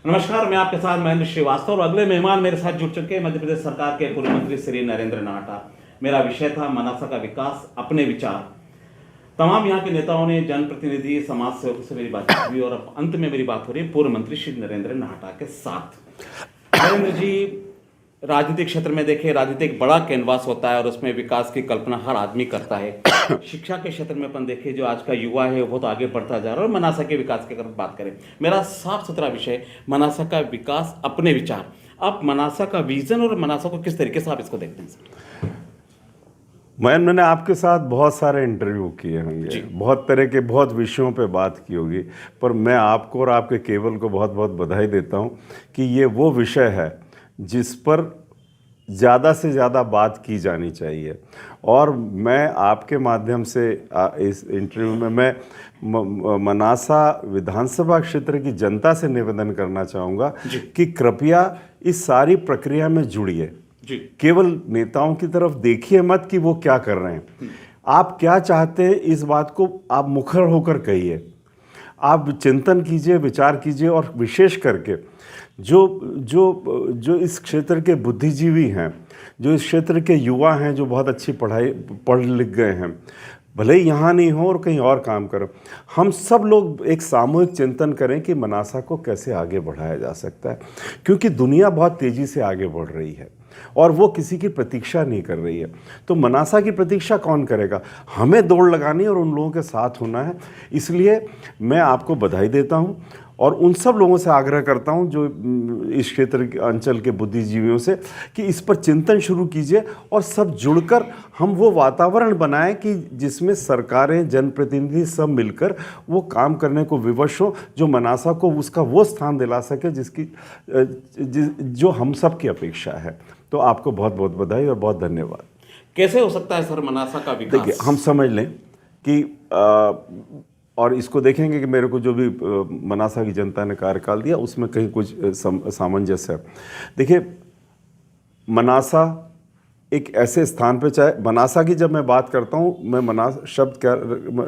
नमस्कार, मैं आपके साथ महेंद्र श्रीवास्तव और अगले मेहमान मेरे साथ जुड़ चुके हैं मध्य प्रदेश सरकार के पूर्व मंत्री श्री नरेंद्र नाहटा। मेरा विषय था मनासा का विकास, अपने विचार। तमाम यहाँ के नेताओं ने, जनप्रतिनिधि, समाज सेवकों से मेरी बातचीत हुई और अब अंत में मेरी बात हो रही है पूर्व मंत्री श्री नरेंद्र नाहटा के साथ। नरेंद्र जी, राजनीतिक क्षेत्र में देखें, राजनीति एक बड़ा कैनवास होता है और उसमें विकास की कल्पना हर आदमी करता है। शिक्षा के क्षेत्र में अपन देखें, जो आज का युवा है वो बहुत आगे बढ़ता जा रहा है। और मनासा के विकास की अगर बात करें, मेरा साफ सुथरा विषय मनासा का विकास, अपने विचार। आप मनासा का विजन और मनासा को किस तरीके से आप इसको देखते हैं? मैंने आपके साथ बहुत सारे इंटरव्यू किए होंगे, बहुत तरह के बहुत विषयों पे बात की होगी, पर मैं आपको और आपके केबल को बहुत बहुत बधाई देता हूँ कि ये वो विषय है जिस पर ज़्यादा से ज़्यादा बात की जानी चाहिए। और मैं आपके माध्यम से इस इंटरव्यू में मैं मनासा विधानसभा क्षेत्र की जनता से निवेदन करना चाहूँगा कि कृपया इस सारी प्रक्रिया में जुड़िए। केवल नेताओं की तरफ देखिए मत कि वो क्या कर रहे हैं, आप क्या चाहते हैं इस बात को आप मुखर होकर कहिए। आप चिंतन कीजिए, विचार कीजिए और विशेष करके जो इस क्षेत्र के बुद्धिजीवी हैं, जो इस क्षेत्र के युवा हैं, जो बहुत अच्छी पढ़ लिख गए हैं, भले ही यहाँ नहीं हो और कहीं और काम करो, हम सब लोग एक सामूहिक चिंतन करें कि मनासा को कैसे आगे बढ़ाया जा सकता है। क्योंकि दुनिया बहुत तेज़ी से आगे बढ़ रही है और वो किसी की प्रतीक्षा नहीं कर रही है। तो मनासा की प्रतीक्षा कौन करेगा? हमें दौड़ लगानी और उन लोगों के साथ होना है। इसलिए मैं आपको बधाई देता हूँ और उन सब लोगों से आग्रह करता हूं जो इस क्षेत्र के अंचल के बुद्धिजीवियों से कि इस पर चिंतन शुरू कीजिए और सब जुड़कर हम वो वातावरण बनाएं कि जिसमें सरकारें, जनप्रतिनिधि सब मिलकर वो काम करने को विवश हो, जो मनासा को उसका वो स्थान दिला सके जो हम सब की अपेक्षा है। तो आपको बहुत बहुत बधाई और बहुत धन्यवाद। कैसे हो सकता है सर मनासा का विकास? देखिए, हम समझ लें कि और इसको देखेंगे कि मेरे को जो भी मनासा की जनता ने कार्यकाल दिया उसमें कहीं कुछ सामंजस्य है। देखिए, मनासा एक ऐसे स्थान पे, चाहे मनासा की जब मैं बात करता हूँ, मैं मनासा शब्द क्या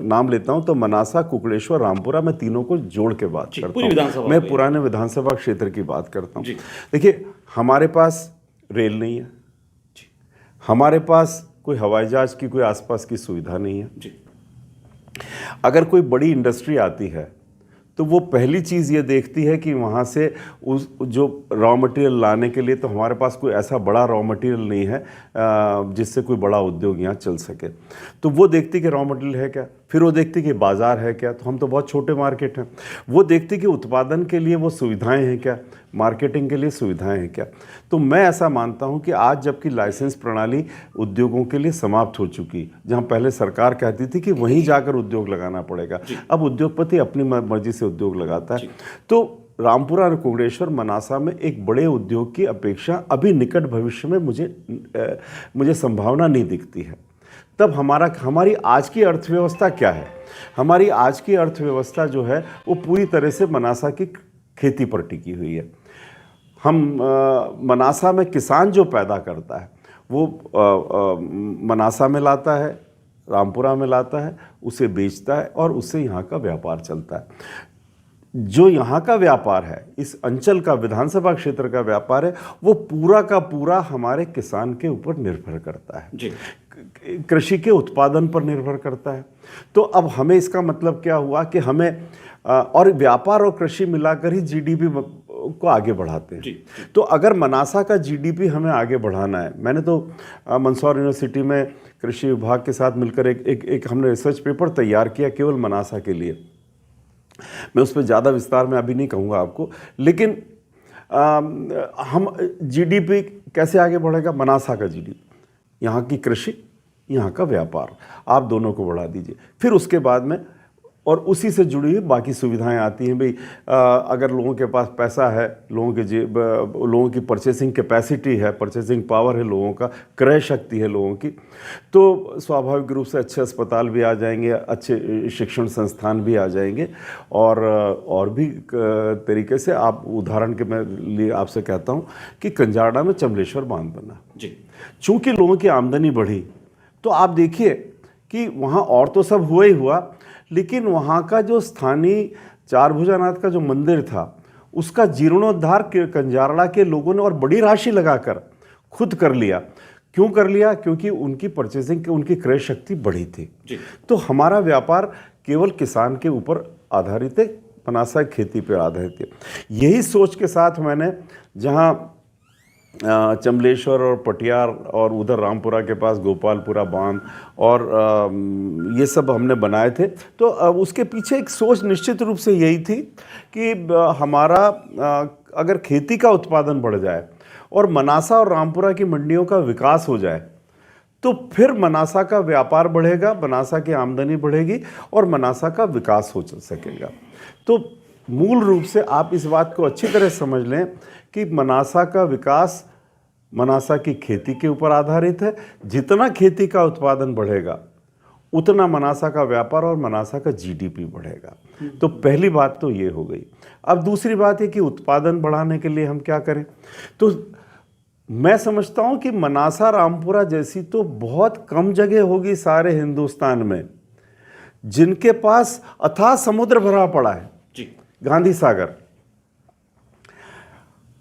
नाम लेता हूँ तो मनासा, कुकड़ेश्वर, रामपुरा, मैं तीनों को जोड़ के बात करता हूँ। मैं पुराने विधानसभा क्षेत्र की बात करता हूँ। देखिए, हमारे पास रेल नहीं है, हमारे पास कोई हवाई जहाज की कोई आसपास की सुविधा नहीं है। अगर कोई बड़ी इंडस्ट्री आती है तो वो पहली चीज़ ये देखती है कि वहाँ से उस जो रॉ मटेरियल लाने के लिए, तो हमारे पास कोई ऐसा बड़ा रॉ मटेरियल नहीं है जिससे कोई बड़ा उद्योग यहाँ चल सके। तो वो देखती कि रॉ मटेरियल है क्या, फिर वो देखती कि बाज़ार है क्या, तो हम तो बहुत छोटे मार्केट हैं। वो देखती कि उत्पादन के लिए वो सुविधाएं हैं क्या, मार्केटिंग के लिए सुविधाएं हैं क्या। तो मैं ऐसा मानता हूं कि आज जबकि लाइसेंस प्रणाली उद्योगों के लिए समाप्त हो चुकी, जहां पहले सरकार कहती थी कि वहीं जाकर उद्योग लगाना पड़ेगा, अब उद्योगपति अपनी मर्जी से उद्योग लगाता है। तो रामपुरा और कुकड़ेश्वर, मनासा में एक बड़े उद्योग की अपेक्षा अभी निकट भविष्य में मुझे संभावना नहीं दिखती है। तब हमारी आज की अर्थव्यवस्था क्या है? हमारी आज की अर्थव्यवस्था जो है वो पूरी तरह से मनासा की खेती पर टिकी हुई है। हम मनासा में किसान जो पैदा करता है वो मनासा में लाता है, रामपुरा में लाता है, उसे बेचता है और उससे यहाँ का व्यापार चलता है। जो यहाँ का व्यापार है, इस अंचल का, विधानसभा क्षेत्र का व्यापार है, वो पूरा का पूरा हमारे किसान के ऊपर निर्भर करता है, कृषि के उत्पादन पर निर्भर करता है। तो अब हमें इसका मतलब क्या हुआ कि हमें और व्यापार और कृषि मिलाकर ही जीडीपी को आगे बढ़ाते हैं। तो अगर मनासा का जीडीपी हमें आगे बढ़ाना है, मैंने तो मंदसौर यूनिवर्सिटी में कृषि विभाग के साथ मिलकर एक हमने रिसर्च पेपर तैयार किया केवल मनासा के लिए। मैं उस पर ज़्यादा विस्तार में अभी नहीं कहूँगा आपको, लेकिन हम जीडीपी कैसे आगे बढ़ेगा? मनासा का जीडीपी, यहाँ की कृषि, यहाँ का व्यापार, आप दोनों को बढ़ा दीजिए। फिर उसके बाद में और उसी से जुड़ी हुई बाकी सुविधाएं आती हैं। भाई, अगर लोगों के पास पैसा है, लोगों की परचेसिंग कैपेसिटी है, परचेसिंग पावर है लोगों का, क्रय शक्ति है लोगों की, तो स्वाभाविक रूप से अच्छे अस्पताल भी आ जाएंगे, अच्छे शिक्षण संस्थान भी आ जाएंगे। और भी तरीके से, आप उदाहरण के मैं लिए आपसे कहता हूँ कि कंजाड़ा में चमलेश्वर बांध बना जी, चूँकि लोगों की आमदनी बढ़ी, तो आप देखिए कि वहाँ और तो सब हुआ ही हुआ, लेकिन वहाँ का जो स्थानीय चारभुजानाथ का जो मंदिर था उसका जीर्णोद्धार कंजारड़ा के लोगों ने और बड़ी राशि लगाकर खुद कर लिया। क्यों कर लिया? क्योंकि उनकी परचेसिंग, उनकी क्रय शक्ति बढ़ी थी। तो हमारा व्यापार केवल किसान के ऊपर आधारित है, मनासा खेती पर आधारित है। यही सोच के साथ मैंने जहाँ चमलेश्वर और पटियार और उधर रामपुरा के पास गोपालपुरा बांध और ये सब हमने बनाए थे, तो उसके पीछे एक सोच निश्चित रूप से यही थी कि हमारा अगर खेती का उत्पादन बढ़ जाए और मनासा और रामपुरा की मंडियों का विकास हो जाए तो फिर मनासा का व्यापार बढ़ेगा, मनासा की आमदनी बढ़ेगी और मनासा का विकास हो सकेगा। तो मूल रूप से आप इस बात को अच्छी तरह समझ लें कि मनासा का विकास मनासा की खेती के ऊपर आधारित है। जितना खेती का उत्पादन बढ़ेगा उतना मनासा का व्यापार और मनासा का जीडीपी बढ़ेगा। तो पहली बात तो ये हो गई। अब दूसरी बात है कि उत्पादन बढ़ाने के लिए हम क्या करें। तो मैं समझता हूं कि मनासा रामपुरा जैसी तो बहुत कम जगह होगी सारे हिंदुस्तान में जिनके पास अथाह समुद्र भरा पड़ा है जी, गांधी सागर।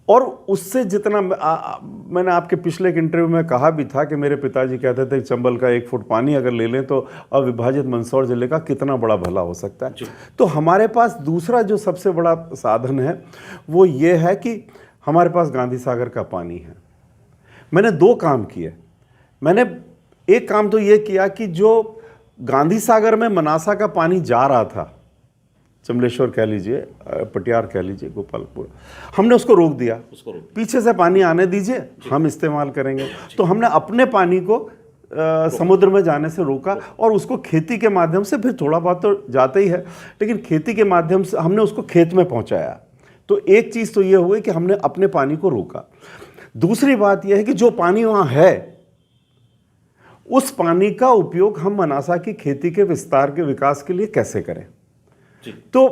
और उससे जितना मैंने आपके पिछले एक इंटरव्यू में कहा भी था कि मेरे पिताजी कहते थे चंबल का 1 फुट पानी अगर ले लें तो अविभाजित मंदसौर जिले का कितना बड़ा भला हो सकता है। तो हमारे पास दूसरा जो सबसे बड़ा साधन है वो ये है कि हमारे पास गांधी सागर का पानी है। मैंने 2 काम किए। मैंने एक काम तो ये किया कि जो गांधी सागर में मनासा का पानी जा रहा था, चमलेश्वर कह लीजिए, पटियार कह लीजिए, गोपालपुर, हमने उसको रोक दिया। पीछे से पानी आने दीजिए, हम इस्तेमाल करेंगे। तो हमने अपने पानी को समुद्र में जाने से रोका और उसको खेती के माध्यम से, फिर थोड़ा बहुत तो जाता ही है, लेकिन खेती के माध्यम से हमने उसको खेत में पहुंचाया। तो एक चीज़ तो ये हुई कि हमने अपने पानी को रोका। दूसरी बात यह है कि जो पानी वहाँ है उस पानी का उपयोग हम मनासा की खेती के विस्तार के विकास के लिए कैसे करें। तो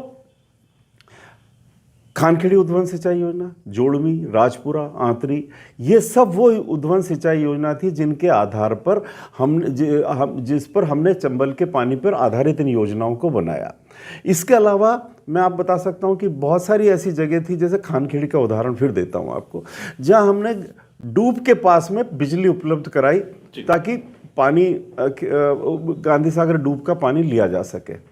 खानखेड़ी उद्वन सिंचाई योजना, जोड़वी, राजपुरा, आंतरी, ये सब वो उद्वन सिंचाई योजना थी जिनके आधार पर जिस पर हमने चंबल के पानी पर आधारित इन योजनाओं को बनाया। इसके अलावा मैं आप बता सकता हूं कि बहुत सारी ऐसी जगह थी, जैसे खानखेड़ी का उदाहरण फिर देता हूं आपको, जहां हमने डूब के पास में बिजली उपलब्ध कराई ताकि पानी गांधी सागर डूब का पानी लिया जा सके।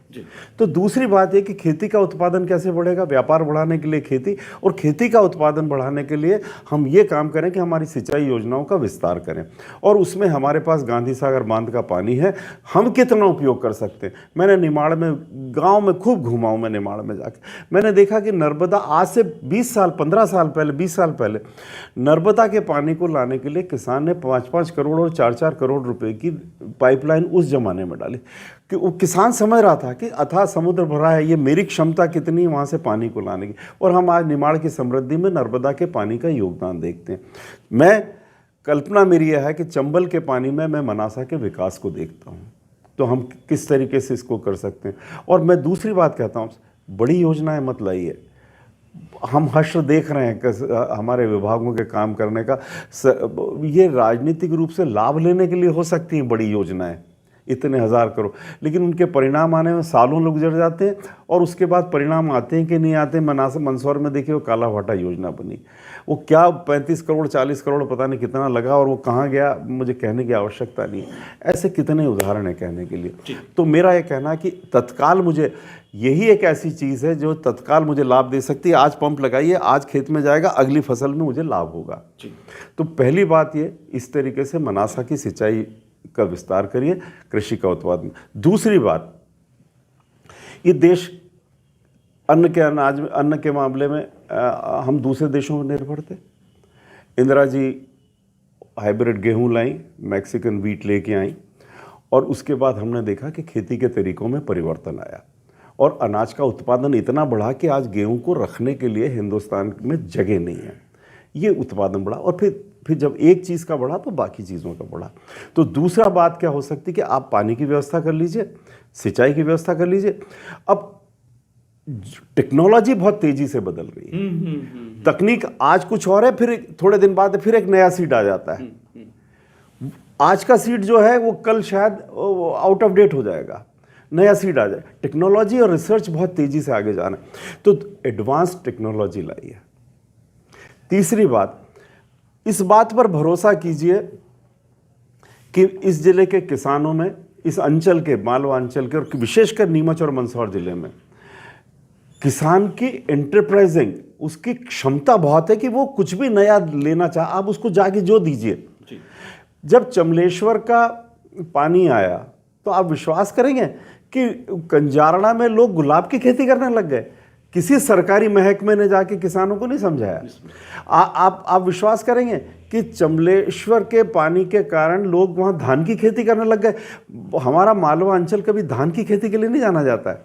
तो दूसरी बात है कि खेती का उत्पादन कैसे बढ़ेगा। व्यापार बढ़ाने के लिए खेती, और खेती का उत्पादन बढ़ाने के लिए हम ये काम करें कि हमारी सिंचाई योजनाओं का विस्तार करें, और उसमें हमारे पास गांधी सागर बांध का पानी है, हम कितना उपयोग कर सकते हैं। मैंने निमाड़ में, गांव में खूब घूमा हूं। मैं निमाड़ में जाके मैंने देखा कि नर्मदा आज से 20 साल 15 साल पहले 20 साल पहले नर्मदा के पानी को लाने के लिए किसान ने 5-5 करोड़ और 4-4 करोड़ रुपए की पाइपलाइन उस जमाने में डाली कि वो किसान समझ रहा था कि अथाह समुद्र भरा है, ये मेरी क्षमता कितनी है वहाँ से पानी को लाने की। और हम आज निमाड़ की समृद्धि में नर्मदा के पानी का योगदान देखते हैं। मैं कल्पना मेरी यह है कि चंबल के पानी में मैं मनासा के विकास को देखता हूँ, तो हम किस तरीके से इसको कर सकते हैं। और मैं दूसरी बात कहता हूँ, बड़ी योजनाएं मत लाइए। हम हश्र देख रहे हैं हमारे विभागों के काम करने का। ये राजनीतिक रूप से लाभ लेने के लिए हो सकती हैं बड़ी योजनाएं, इतने 1000 करोड़, लेकिन उनके परिणाम आने में सालों लोग गुजर जाते हैं, और उसके बाद परिणाम आते हैं कि नहीं आते। मंदसौर में देखिए वो काला भाटा योजना बनी, वो क्या 35 करोड़ 40 करोड़ पता नहीं कितना लगा, और वो कहाँ गया मुझे कहने की आवश्यकता नहीं है। ऐसे कितने उदाहरण है कहने के लिए। तो मेरा ये कहना है कि तत्काल मुझे यही एक ऐसी चीज़ है जो तत्काल मुझे लाभ दे सकती है। आज पंप लगाइए, आज खेत में जाएगा, अगली फसल में मुझे लाभ होगा। तो पहली बात ये, इस तरीके से मनासा की सिंचाई का विस्तार करिए, कृषि का उत्पादन। दूसरी बात, ये देश अन्न के मामले में हम दूसरे देशों पर निर्भर थे। इंदिरा जी हाइब्रिड गेहूं लाई, मैक्सिकन वीट लेके आई, और उसके बाद हमने देखा कि खेती के तरीकों में परिवर्तन आया और अनाज का उत्पादन इतना बढ़ा कि आज गेहूं को रखने के लिए हिंदुस्तान में जगह नहीं है। ये उत्पादन बढ़ा, और फिर जब एक चीज़ का बढ़ा तो बाकी चीज़ों का बढ़ा। तो दूसरा बात क्या हो सकती है कि आप पानी की व्यवस्था कर लीजिए, सिंचाई की व्यवस्था कर लीजिए। अब टेक्नोलॉजी बहुत तेजी से बदल रही है। तकनीक आज कुछ और है, फिर थोड़े दिन बाद फिर एक नया सीड आ जाता है। आज का सीड जो है वो कल शायद आउट ऑफ डेट हो जाएगा। नया सीड आ जाए। टेक्नोलॉजी और रिसर्च बहुत तेजी से आगे जाना है, तो एडवांस टेक्नोलॉजी लाइए। तीसरी बात, इस बात पर भरोसा कीजिए कि इस जिले के किसानों में, इस अंचल के, मालवा अंचल के और विशेषकर नीमच और मंदसौर जिले में किसान की एंटरप्राइजिंग, उसकी क्षमता बहुत है कि वो कुछ भी नया लेना चाहे, आप उसको जाके जो दीजिए। जब चमलेश्वर का पानी आया तो आप विश्वास करेंगे कि कंजारड़ा में लोग गुलाब की खेती करने लग गए। किसी सरकारी महकमे ने जाके किसानों को नहीं समझाया। आप विश्वास करेंगे कि चमलेश्वर के पानी के कारण लोग वहाँ धान की खेती करने लग गए। हमारा मालवा अंचल कभी धान की खेती के लिए नहीं जाना जाता है,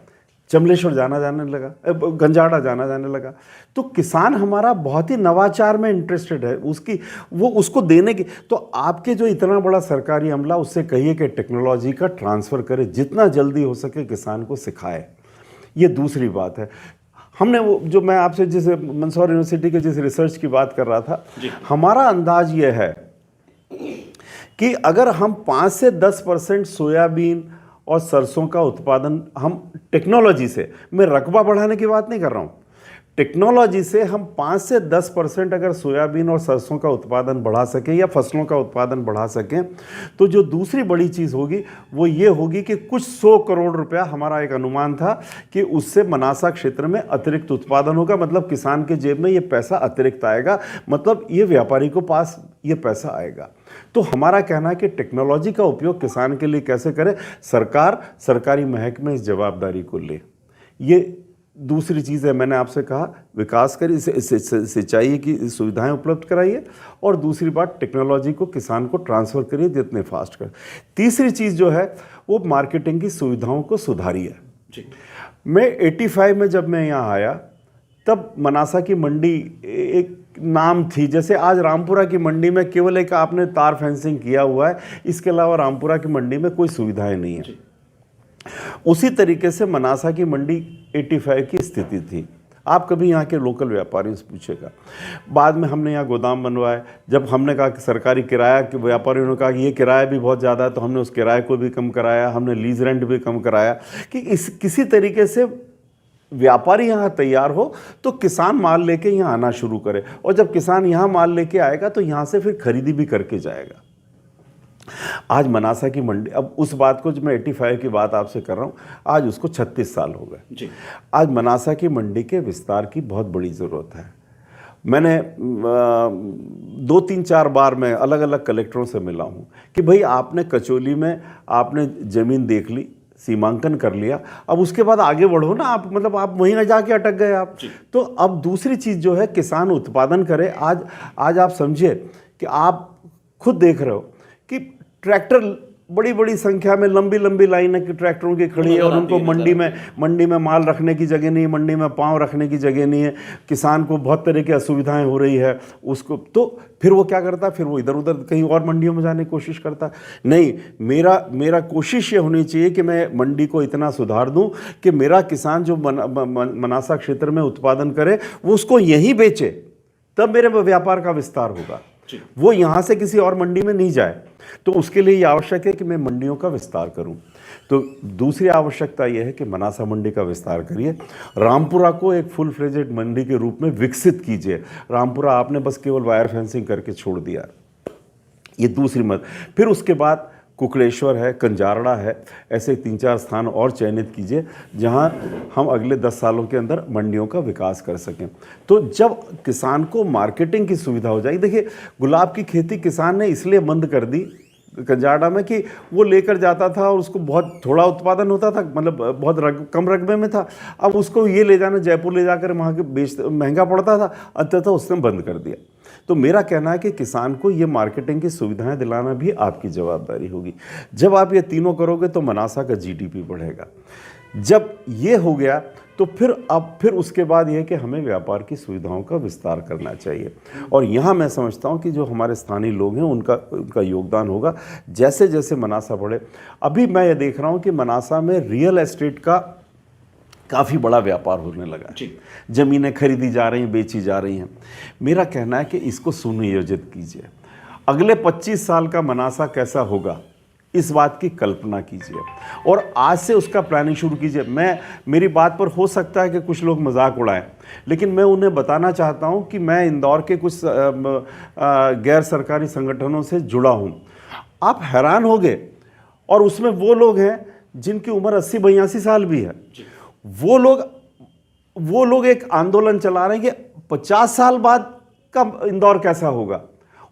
चमलेश्वर जाने लगा, गंजाड़ा जाने लगा। तो किसान हमारा बहुत ही नवाचार में इंटरेस्टेड है, उसको देने की। तो आपके जो इतना बड़ा सरकारी अमला, उससे कहिए कि टेक्नोलॉजी का ट्रांसफ़र करे, जितना जल्दी हो सके किसान को सिखाए। ये दूसरी बात है। हमने वो जो मैं आपसे जिस मंदसौर यूनिवर्सिटी के जिस रिसर्च की बात कर रहा था, हमारा अंदाज ये है कि अगर हम 5 से 10% सोयाबीन और सरसों का उत्पादन हम टेक्नोलॉजी से, मैं रकबा बढ़ाने की बात नहीं कर रहा हूँ, टेक्नोलॉजी से हम 5 से 10% अगर सोयाबीन और सरसों का उत्पादन बढ़ा सकें या फसलों का उत्पादन बढ़ा सकें, तो जो दूसरी बड़ी चीज़ होगी वो ये होगी कि कुछ 100 करोड़ रुपया, हमारा एक अनुमान था कि उससे मनासा क्षेत्र में अतिरिक्त उत्पादन होगा। मतलब किसान के जेब में ये पैसा अतिरिक्त आएगा, मतलब ये व्यापारी को पास ये पैसा आएगा। तो हमारा कहना है कि टेक्नोलॉजी का उपयोग किसान के लिए कैसे करें, सरकार, सरकारी महकमे इस जवाबदारी को ले। ये दूसरी चीज़ है, मैंने आपसे कहा विकास करिए, सिंचाई की सुविधाएं उपलब्ध कराइए, और दूसरी बात टेक्नोलॉजी को किसान को ट्रांसफ़र करिए जितने फास्ट कर। तीसरी चीज़ जो है वो मार्केटिंग की सुविधाओं को सुधारिए। मैं 85 में जब मैं यहाँ आया तब मनासा की मंडी एक नाम थी, जैसे आज रामपुरा की मंडी में केवल एक आपने तार फेंसिंग किया हुआ है, इसके अलावा रामपुरा की मंडी में कोई सुविधाएं नहीं है। उसी तरीके से मनासा की मंडी 85 की स्थिति थी। आप कभी यहाँ के लोकल व्यापारियों से पूछेगा। बाद में हमने यहाँ गोदाम बनवाए, जब हमने कहा कि सरकारी किराया, कि व्यापारियों ने कहा कि ये किराया भी बहुत ज़्यादा है, तो हमने उस किराए को भी कम कराया, हमने लीज रेंट भी कम कराया कि किसी तरीके से व्यापारी यहाँ तैयार हो तो किसान माल लेके यहाँ आना शुरू करे, और जब किसान यहाँ माल लेके आएगा तो यहाँ से फिर खरीदी भी करके जाएगा। आज मनासा की मंडी, अब उस बात को, जो मैं 85 की बात आपसे कर रहा हूँ, आज उसको 36 साल हो गए। आज मनासा की मंडी के विस्तार की बहुत बड़ी ज़रूरत है। मैंने 2-3-4 बार मैं अलग अलग कलेक्टरों से मिला हूँ कि भाई आपने कचौली में आपने ज़मीन देख ली, सीमांकन कर लिया, अब उसके बाद आगे बढ़ो ना आप, मतलब आप वहीं ना जाके अटक गए आप। तो अब दूसरी चीज़ जो है, किसान उत्पादन करे। आज आप समझिए कि आप खुद देख रहे हो कि ट्रैक्टर बड़ी बड़ी संख्या में, लंबी लंबी लाइन की ट्रैक्टरों की खड़ी है, और उनको मंडी में माल रखने की जगह नहीं है, मंडी में पाँव रखने की जगह नहीं है। किसान को बहुत तरह की असुविधाएं हो रही है उसको, तो फिर वो क्या करता है, फिर वो इधर उधर कहीं और मंडियों में जाने की कोशिश करता है। नहीं, मेरा कोशिश ये होनी चाहिए कि मैं मंडी को इतना सुधार दूं कि मेरा किसान जो मनासा क्षेत्र में उत्पादन करे वो उसको यहीं बेचे, तब मेरे व्यापार का विस्तार होगा। वो यहाँ से किसी और मंडी में नहीं जाए। तो उसके लिए ये आवश्यक है कि मैं मंडियों का विस्तार करूं। तो दूसरी आवश्यकता यह है कि मनासा मंडी का विस्तार करिए, रामपुरा को एक फुल फ्लेजेड मंडी के रूप में विकसित कीजिए। रामपुरा आपने बस केवल वायर फेंसिंग करके छोड़ दिया, ये दूसरी मत। फिर उसके बाद कुकड़ेश्वर है, कंजारड़ा है, ऐसे 3-4 स्थान और चयनित कीजिए जहां हम अगले 10 सालों के अंदर मंडियों का विकास कर सकें। तो जब किसान को मार्केटिंग की सुविधा हो जाएगी, देखिए गुलाब की खेती किसान ने इसलिए बंद कर दी कंजारड़ा में कि वो लेकर जाता था और उसको बहुत थोड़ा उत्पादन होता था, मतलब बहुत कम रकबे में था। अब उसको ये ले जाना, जयपुर ले जाकर वहाँ के महंगा पड़ता था, अंततः उसने बंद कर दिया। तो मेरा कहना है कि किसान को ये मार्केटिंग की सुविधाएं दिलाना भी आपकी जवाबदारी होगी। जब आप ये तीनों करोगे तो मनासा का जीडीपी बढ़ेगा। जब ये हो गया तो फिर उसके बाद ये है कि हमें व्यापार की सुविधाओं का विस्तार करना चाहिए। और यहाँ मैं समझता हूँ कि जो हमारे स्थानीय लोग हैं उनका योगदान होगा जैसे जैसे मनासा बढ़े। अभी मैं ये देख रहा हूँ कि मनासा में रियल एस्टेट का काफ़ी बड़ा व्यापार होने लगा, ज़मीनें खरीदी जा रही हैं, बेची जा रही हैं। मेरा कहना है कि इसको सुनियोजित कीजिए। अगले 25 साल का मनासा कैसा होगा इस बात की कल्पना कीजिए और आज से उसका प्लानिंग शुरू कीजिए। मेरी बात पर हो सकता है कि कुछ लोग मजाक उड़ाएं, लेकिन मैं उन्हें बताना चाहता हूं कि मैं इंदौर के कुछ गैर सरकारी संगठनों से जुड़ा हूं। आप हैरान होंगे, और उसमें वो लोग हैं जिनकी उम्र 80-82 साल भी है। वो लोग एक आंदोलन चला रहे हैं कि 50 साल बाद का इंदौर कैसा होगा।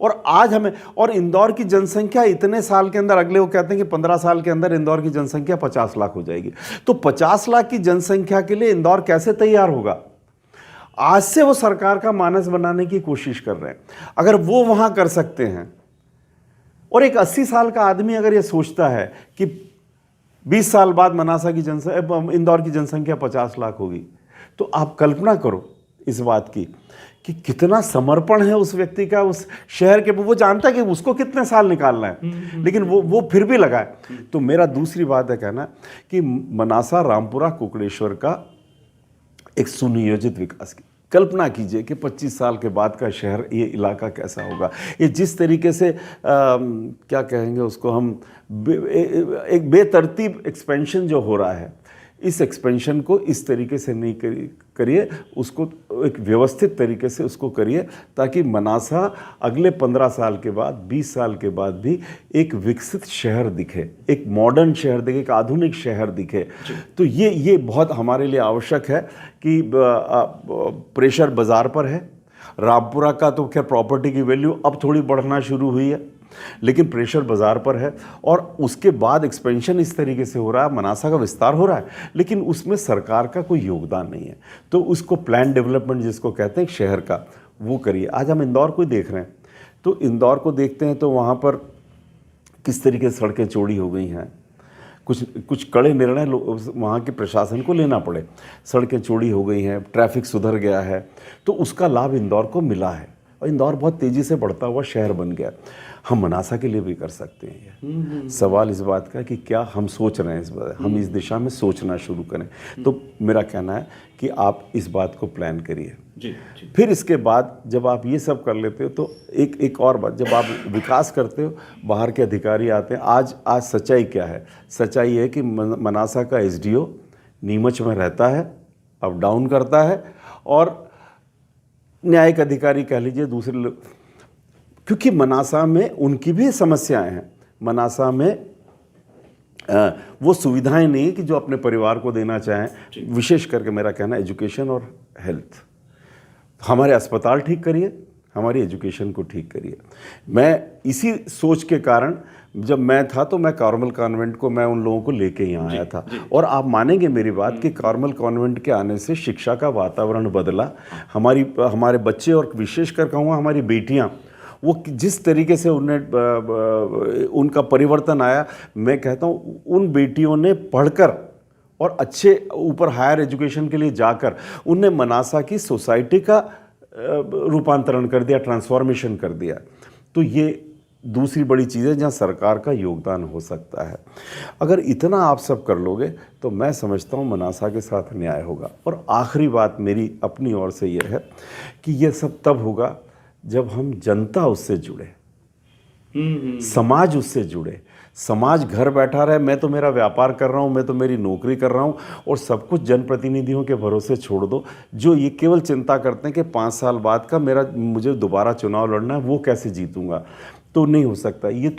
और आज हमें, और इंदौर की जनसंख्या इतने साल के अंदर, अगले वो कहते हैं कि 15 साल के अंदर इंदौर की जनसंख्या 50 लाख हो जाएगी। तो 50 लाख की जनसंख्या के लिए इंदौर कैसे तैयार होगा? आज से वो सरकार का मानस बनाने की कोशिश कर रहे हैं। अगर वो वहां कर सकते हैं, और एक 80 साल का आदमी अगर ये सोचता है कि 20 साल बाद मनासा की इंदौर की जनसंख्या 50 लाख होगी, तो आप कल्पना करो इस बात की कि कितना समर्पण है उस व्यक्ति का उस शहर के। वो जानता है कि उसको कितने साल निकालना है, लेकिन वो फिर भी लगा है। तो मेरा दूसरी बात है कहना कि मनासा, रामपुरा, कुकड़ेश्वर का एक सुनियोजित विकास की कल्पना कीजिए कि 25 साल के बाद का शहर, ये इलाका कैसा होगा। ये जिस तरीके से क्या कहेंगे उसको हम, एक बेतरतीब एक्सपेंशन जो हो रहा है, इस एक्सपेंशन को इस तरीके से नहीं करिए, उसको एक व्यवस्थित तरीके से उसको करिए, ताकि मनासा अगले 15 साल के बाद, 20 साल के बाद भी एक विकसित शहर दिखे, एक मॉडर्न शहर दिखे, एक आधुनिक शहर दिखे। तो ये बहुत हमारे लिए आवश्यक है कि प्रेशर बाज़ार पर है। रामपुरा का तो खैर प्रॉपर्टी की वैल्यू अब थोड़ी बढ़ना शुरू हुई है, लेकिन प्रेशर बाज़ार पर है। और उसके बाद एक्सपेंशन इस तरीके से हो रहा है, मनासा का विस्तार हो रहा है, लेकिन उसमें सरकार का कोई योगदान नहीं है। तो उसको प्लान डेवलपमेंट जिसको कहते हैं शहर का, वो करिए। आज हम इंदौर को देख रहे हैं, तो इंदौर को देखते हैं तो वहाँ पर किस तरीके से सड़कें चौड़ी हो गई हैं। कुछ कड़े निर्णय वहाँ के प्रशासन को लेना पड़े। सड़कें चौड़ी हो गई हैं, ट्रैफिक सुधर गया है, तो उसका लाभ इंदौर को मिला है और इंदौर बहुत तेज़ी से बढ़ता हुआ शहर बन गया। हम मनासा के लिए भी कर सकते हैं। सवाल इस बात का कि क्या हम सोच रहे हैं इस बात, हम इस दिशा में सोचना शुरू करें। तो मेरा कहना है कि आप इस बात को प्लान करिए। जी। फिर इसके बाद जब आप ये सब कर लेते हो, तो एक और बात, जब आप विकास करते हो, बाहर के अधिकारी आते हैं। आज सच्चाई क्या है? सच्चाई है कि मनासा का SDO नीमच में रहता है, अप डाउन करता है, और न्यायिक अधिकारी कह लीजिए दूसरे लोग, क्योंकि मनासा में उनकी भी समस्याएं हैं। मनासा में वो सुविधाएं नहीं है कि जो अपने परिवार को देना चाहें। विशेष करके मेरा कहना है एजुकेशन और हेल्थ। हमारे अस्पताल ठीक करिए, हमारी एजुकेशन को ठीक करिए। मैं इसी सोच के कारण, जब मैं था तो मैं कार्मल कॉन्वेंट को, मैं उन लोगों को लेके यहाँ आया था। और आप मानेंगे मेरी बात कि कार्मल कॉन्वेंट के आने से शिक्षा का वातावरण बदला। हमारे बच्चे, और विशेषकर कहूँगा हमारी बेटियाँ, वो जिस तरीके से उनका परिवर्तन आया, मैं कहता हूँ उन बेटियों ने पढ़कर और अच्छे ऊपर हायर एजुकेशन के लिए जाकर उनने मनासा की सोसाइटी का रूपांतरण कर दिया, ट्रांसफॉर्मेशन कर दिया। तो ये दूसरी बड़ी चीज़ है जहाँ सरकार का योगदान हो सकता है। अगर इतना आप सब कर लोगे तो मैं समझता हूँ मनासा के साथ न्याय होगा। और आखिरी बात मेरी अपनी ओर से यह है कि यह सब तब होगा जब हम जनता उससे जुड़े, समाज उससे जुड़े। समाज घर बैठा रहे, मैं तो मेरा व्यापार कर रहा हूँ, मैं तो मेरी नौकरी कर रहा हूँ, और सब कुछ जनप्रतिनिधियों के भरोसे छोड़ दो, जो ये केवल चिंता करते हैं कि 5 साल बाद का मुझे दोबारा चुनाव लड़ना है, वो कैसे जीतूंगा। तो नहीं हो सकता। ये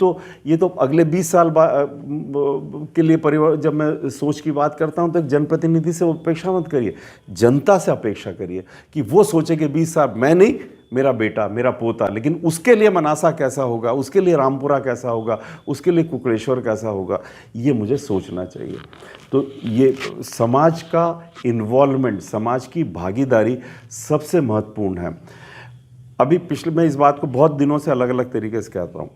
तो अगले 20 साल के लिए परिवार, जब मैं सोच की बात करता हूँ तो एक जनप्रतिनिधि से अपेक्षा मत करिए, जनता से अपेक्षा करिए कि वो सोचे कि 20 साल मैं नहीं, मेरा बेटा, मेरा पोता, लेकिन उसके लिए मनासा कैसा होगा, उसके लिए रामपुरा कैसा होगा, उसके लिए कुकड़ेश्वर कैसा होगा, ये मुझे सोचना चाहिए। तो ये समाज का इन्वॉल्वमेंट, समाज की भागीदारी सबसे महत्वपूर्ण है। अभी मैं इस बात को बहुत दिनों से अलग अलग तरीके से कहता हूँ।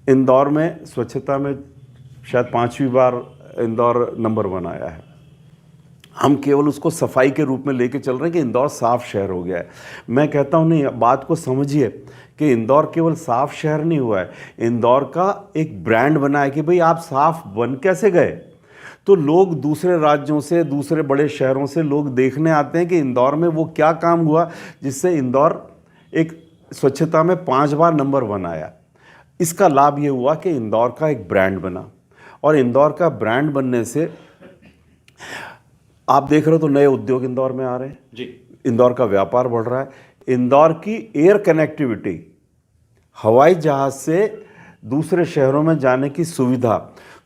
इंदौर में स्वच्छता में शायद 5वीं बार इंदौर नंबर 1 आया है। हम केवल उसको सफाई के रूप में लेके चल रहे हैं कि इंदौर साफ शहर हो गया है। मैं कहता हूँ नहीं, बात को समझिए कि इंदौर केवल साफ शहर नहीं हुआ है, इंदौर का एक ब्रांड बना है कि भाई आप साफ बन कैसे गए। तो लोग दूसरे राज्यों से, दूसरे बड़े शहरों से लोग देखने आते हैं कि इंदौर में वो क्या काम हुआ जिससे इंदौर एक स्वच्छता में 5 बार नंबर 1 आया। इसका लाभ ये हुआ कि इंदौर का एक ब्रांड बना, और इंदौर का ब्रांड बनने से आप देख रहे हो तो नए उद्योग इंदौर में आ रहे हैं जी। इंदौर का व्यापार बढ़ रहा है। इंदौर की एयर कनेक्टिविटी, हवाई जहाज से दूसरे शहरों में जाने की सुविधा,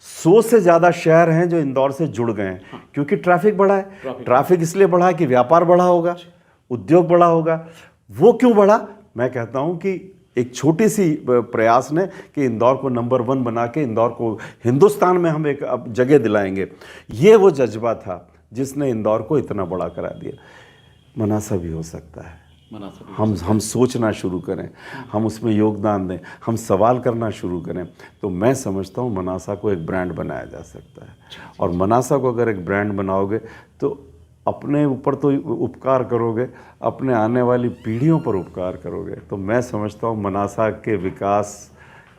100 से ज़्यादा शहर हैं जो इंदौर से जुड़ गए हैं, क्योंकि ट्रैफिक बढ़ा है। ट्रैफिक इसलिए बढ़ा है कि व्यापार बढ़ा होगा, उद्योग बढ़ा होगा। वो क्यों बढ़ा? मैं कहता हूं कि एक छोटी सी प्रयास ने कि इंदौर को नंबर 1 बना के इंदौर को हिंदुस्तान में हम एक अब जगह दिलाएंगे, ये वो जज्बा था जिसने इंदौर को इतना बड़ा करा दिया। मनासा भी हो सकता है, हम सोचना शुरू करें, हम उसमें योगदान दें, हम सवाल करना शुरू करें, तो मैं समझता हूँ मनासा को एक ब्रांड बनाया जा सकता है। और मनासा को अगर एक ब्रांड बनाओगे तो अपने ऊपर तो उपकार करोगे, अपने आने वाली पीढ़ियों पर उपकार करोगे। तो मैं समझता हूँ मनासा के विकास,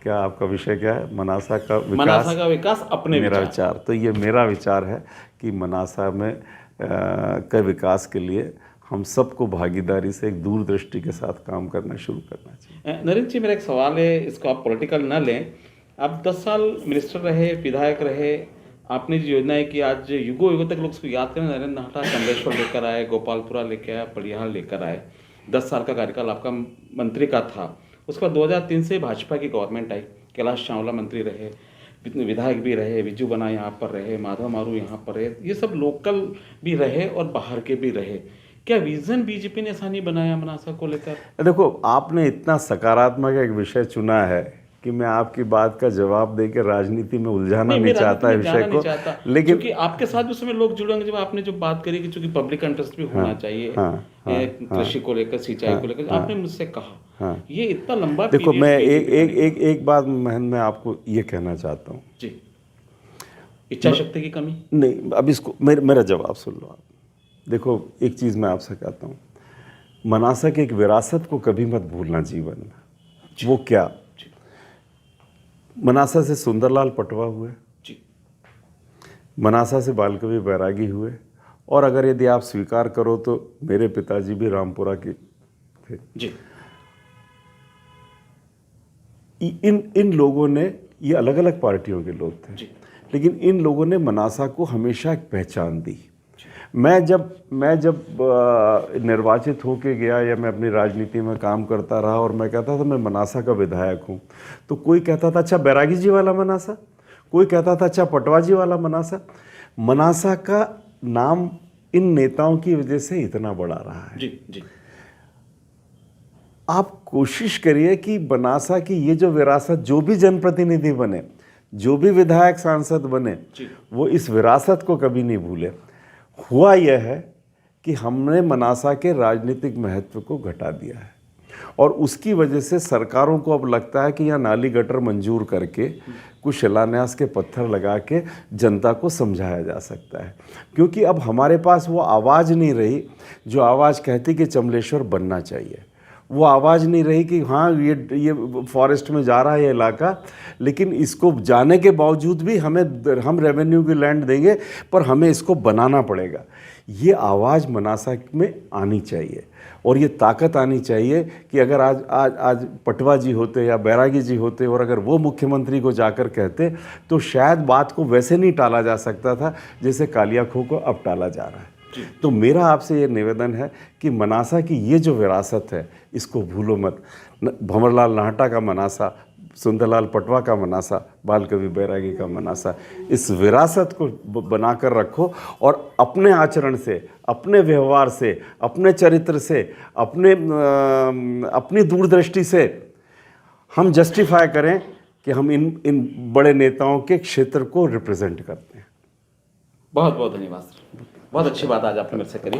क्या आपका विषय क्या है? मनासा का विकास अपने मेरा विचार, तो ये मेरा विचार है कि मनासा में के विकास के लिए हम सबको भागीदारी से एक दूरदृष्टि के साथ काम करना शुरू करना चाहिए। नरेंद्र जी, मेरा एक सवाल है, इसको आप पॉलिटिकल ना लें। आप 10 साल मिनिस्टर रहे, विधायक रहे, आपने जो योजना है कि आज युगों युगों तक लोग उसको याद करें, नरेंद्र नाहटा कमलेश्वर लेकर आए, गोपालपुरा लेकर आए, पड़ियाल लेकर आए। 10 साल का कार्यकाल आपका मंत्री का था। उसके बाद 2003 से भाजपा की गवर्नमेंट आई, कैलाश चावला मंत्री रहे, विधायक भी रहे, विजू बना यहाँ पर रहे, माधव मारू यहाँ पर रहे, ये सब लोकल भी रहे और बाहर के भी रहे। क्या विजन बीजेपी ने ऐसा नहीं बनाया मनासा को लेकर? देखो, आपने इतना सकारात्मक एक विषय चुना है कि मैं आपकी बात का जवाब देकर राजनीति में उलझाना नहीं चाहता है विषय को, लेकिन क्योंकि आपके साथ उस समय लोग जुड़ेंगे जब आपने जो बात करी कि चूंकि पब्लिक इंटरेस्ट भी होना चाहिए कृषि को लेकर, सिंचाई को लेकर, आपने मुझसे कहा ये इतना लंबा। देखो, मैं एक बात मैं आपको ये कहना चाहता हूँ जी, इच्छा शक्ति की कमी नहीं। अब इसको मेरा जवाब सुन लो आप। देखो, एक चीज़ मैं आपसे कहता हूँ, मनासा की एक विरासत को कभी मत भूलना जीवन में। वो क्या? मनासा से सुंदरलाल पटवा हुए जी, मनासा से बालकवि बैरागी हुए, और अगर यदि आप स्वीकार करो तो मेरे पिताजी भी रामपुरा के थे जी। इन लोगों ने, ये अलग अलग पार्टियों के लोग थे जी, लेकिन इन लोगों ने मनासा को हमेशा एक पहचान दी। मैं जब निर्वाचित होके गया या मैं अपनी राजनीति में काम करता रहा और मैं कहता था मैं मनासा का विधायक हूँ, तो कोई कहता था अच्छा बैरागी जी वाला मनासा, कोई कहता था अच्छा पटवा जी वाला मनासा। मनासा का नाम इन नेताओं की वजह से इतना बड़ा रहा है। जी जी। आप कोशिश करिए कि मनासा की ये जो विरासत, जो भी जनप्रतिनिधि बने, जो भी विधायक सांसद बने, वो इस विरासत को कभी नहीं भूले। हुआ यह है कि हमने मनासा के राजनीतिक महत्व को घटा दिया है, और उसकी वजह से सरकारों को अब लगता है कि यहाँ नाली गटर मंजूर करके कुछ शिलान्यास के पत्थर लगा के जनता को समझाया जा सकता है, क्योंकि अब हमारे पास वो आवाज़ नहीं रही जो आवाज़ कहती कि चमलेश्वर बनना चाहिए। वो आवाज़ नहीं रही कि हाँ ये फॉरेस्ट में जा रहा है ये इलाका, लेकिन इसको जाने के बावजूद भी हम रेवेन्यू की लैंड देंगे पर हमें इसको बनाना पड़ेगा। ये आवाज़ मनासा में आनी चाहिए, और ये ताकत आनी चाहिए कि अगर आज पटवा जी होते या बैरागी जी होते और अगर वो मुख्यमंत्री को जाकर कहते तो शायद बात को वैसे नहीं टाला जा सकता था जैसे कालियाखोह को अब टाला जा रहा है। तो मेरा आपसे ये निवेदन है कि मनासा की ये जो विरासत है इसको भूलो मत। भंवरलाल नाहटा का मनासा, सुंदरलाल पटवा का मनासा, बालकवि बैरागी का मनासा, इस विरासत को बनाकर रखो, और अपने आचरण से, अपने व्यवहार से, अपने चरित्र से, अपनी दूरदृष्टि से हम जस्टिफाई करें कि हम इन बड़े नेताओं के क्षेत्र को रिप्रेजेंट करते हैं। बहुत बहुत धन्यवाद सर, बहुत अच्छी बात आज आपने मेरे से करी।